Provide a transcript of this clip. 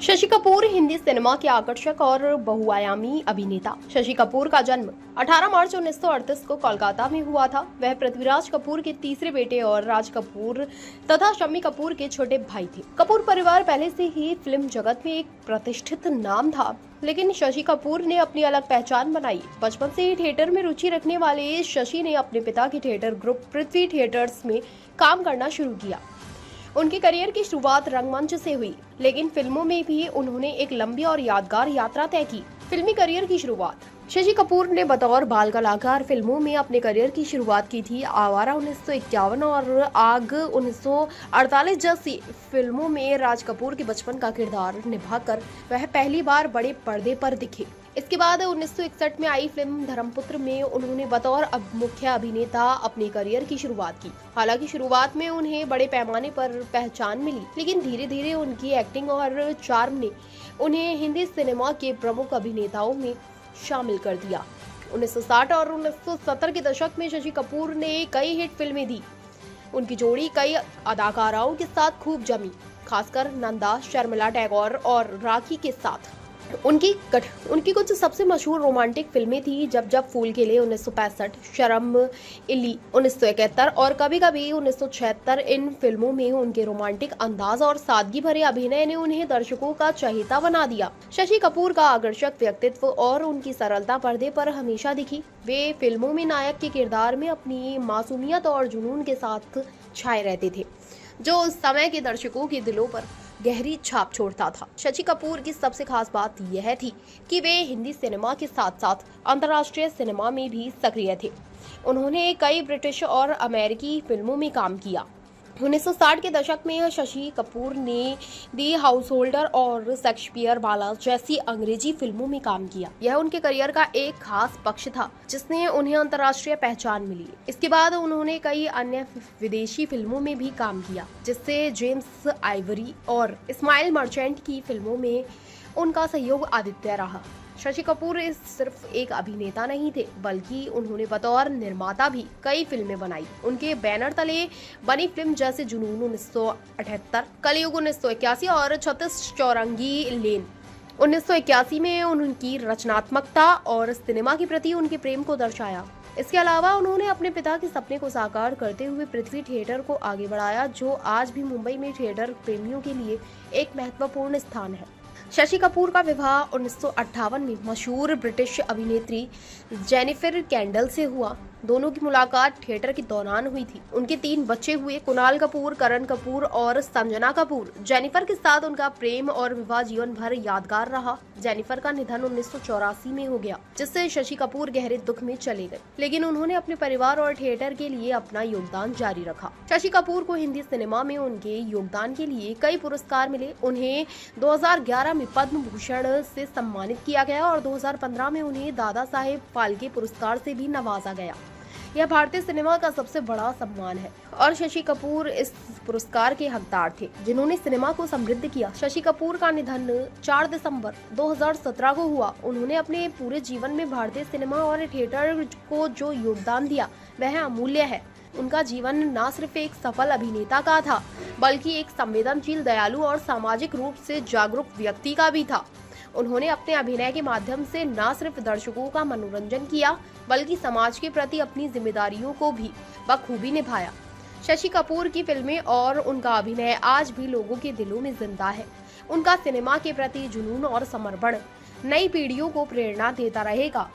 Shashi Kapoor Hindi cinema के आकर्षक और बहुआयामी अभिनेता। शशि कपूर का जन्म 18 मार्च 1938 को कोलकाता में हुआ था। वह पृथ्वीराज कपूर के तीसरे बेटे और राज कपूर तथा शम्मी कपूर के छोटे भाई थे। कपूर परिवार पहले से ही फिल्म जगत में एक प्रतिष्ठित नाम था, लेकिन शशि कपूर ने अपनी अलग पहचान बनाई। बचपन से ही थिएटर में रुचि रखने वाले शशि ने अपने पिता के थिएटर ग्रुप पृथ्वी थिएटर्स में काम करना शुरू किया। उनके करियर की शुरुआत रंगमंच से हुई, लेकिन फिल्मों में भी उन्होंने एक लंबी और यादगार यात्रा तय की। फिल्मी करियर की शुरुआत। शशि कपूर ने बतौर बाल कलाकार फिल्मों में अपने करियर की शुरुआत की थी। आवारा 1951 और आग 1948 जैसी फिल्मों में राज कपूर के बचपन का किरदार निभाकर वह पहली बार बड़े पर्दे पर दिखे। इसके बाद 1961 में आई फिल्म धर्मपुत्र में उन्होंने बतौर मुख्य अभिनेता अपने करियर की शुरुआत की। हालांकि शुरुआत में उन्हें बड़े पैमाने पर पहचान मिली, लेकिन धीरे धीरे उनकी एक्टिंग और चार्म ने उन्हें हिंदी सिनेमा के प्रमुख अभिनेताओं में शामिल कर दिया। 1960 और 1970 के दशक में शशि कपूर ने कई हिट फिल्में दी। उनकी जोड़ी कई अदाकाराओं के साथ खूब जमी, खासकर नंदा, शर्मिला टैगोर और राखी के साथ। उनकी कुछ सबसे मशहूर रोमांटिक फिल्में थी जब फूल खिले 1965, शर्म इली 1971 और कभी कभी 1976। इन फिल्मों में उनके रोमांटिक अंदाज और सादगी भरे अभिनय ने उन्हें दर्शकों का चहेता बना दिया। शशि कपूर का आकर्षक व्यक्तित्व और उनकी सरलता पर्दे पर हमेशा दिखी। वे फिल्मों में नायक के किरदार में अपनी मासूमियत और जुनून के साथ छाए रहते थे, जो उस समय के दर्शकों के दिलों पर गहरी छाप छोड़ता था। शशि कपूर की सबसे खास बात यह थी कि वे हिंदी सिनेमा के साथ साथ अंतर्राष्ट्रीय सिनेमा में भी सक्रिय थे। उन्होंने कई ब्रिटिश और अमेरिकी फिल्मों में काम किया। 1960 के दशक में शशि कपूर ने दी हाउसहोल्डर और शेक्सपियर वाला जैसी अंग्रेजी फिल्मों में काम किया। यह उनके करियर का एक खास पक्ष था जिसने उन्हें अंतर्राष्ट्रीय पहचान मिली। इसके बाद उन्होंने कई अन्य विदेशी फिल्मों में भी काम किया, जिससे जेम्स आइवरी और स्माइल मर्चेंट की फिल्मों में उनका सहयोग आदित्य रहा। शशि कपूर सिर्फ एक अभिनेता नहीं थे, बल्कि उन्होंने बतौर निर्माता भी कई फिल्में बनाई। उनके बैनर तले बनी फिल्म जैसे जुनून 1978, कलयुग 1981 और 36 चौरंगी लेन 1981 में उनकी रचनात्मकता और सिनेमा के प्रति उनके प्रेम को दर्शाया। इसके अलावा उन्होंने अपने पिता के सपने को साकार करते हुए पृथ्वी थिएटर को आगे बढ़ाया, जो आज भी मुंबई में थिएटर प्रेमियों के लिए एक महत्वपूर्ण स्थान है। शशि कपूर का विवाह 1958 में मशहूर ब्रिटिश अभिनेत्री जेनिफर कैंडल से हुआ। दोनों की मुलाकात थिएटर के दौरान हुई थी। उनके 3 बच्चे हुए, कुणाल कपूर, करण कपूर और संजना कपूर। जेनिफर के साथ उनका प्रेम और विवाह जीवन भर यादगार रहा। जेनिफर का निधन 1984 में हो गया, जिससे शशि कपूर गहरे दुख में चले गए, लेकिन उन्होंने अपने परिवार और थिएटर के लिए अपना योगदान जारी रखा। शशि कपूर को हिंदी सिनेमा में उनके योगदान के लिए कई पुरस्कार मिले। उन्हें 2011 में पद्म भूषण से सम्मानित किया गया और 2015 में उन्हें दादा साहेब फाल्के पुरस्कार से भी नवाजा गया। यह भारतीय सिनेमा का सबसे बड़ा सम्मान है और शशि कपूर इस पुरस्कार के हकदार थे, जिन्होंने सिनेमा को समृद्ध किया। शशि कपूर का निधन 4 दिसंबर 2017 को हुआ। उन्होंने अपने पूरे जीवन में भारतीय सिनेमा और थिएटर को जो योगदान दिया वह अमूल्य है। उनका जीवन न सिर्फ एक सफल अभिनेता का था, बल्कि एक संवेदनशील, दयालु और सामाजिक रूप से जागरूक व्यक्ति का भी था। उन्होंने अपने अभिनय के माध्यम से न सिर्फ दर्शकों का मनोरंजन किया, बल्कि समाज के प्रति अपनी जिम्मेदारियों को भी बखूबी निभाया। शशि कपूर की फिल्में और उनका अभिनय आज भी लोगों के दिलों में जिंदा है। उनका सिनेमा के प्रति जुनून और समर्पण नई पीढ़ियों को प्रेरणा देता रहेगा।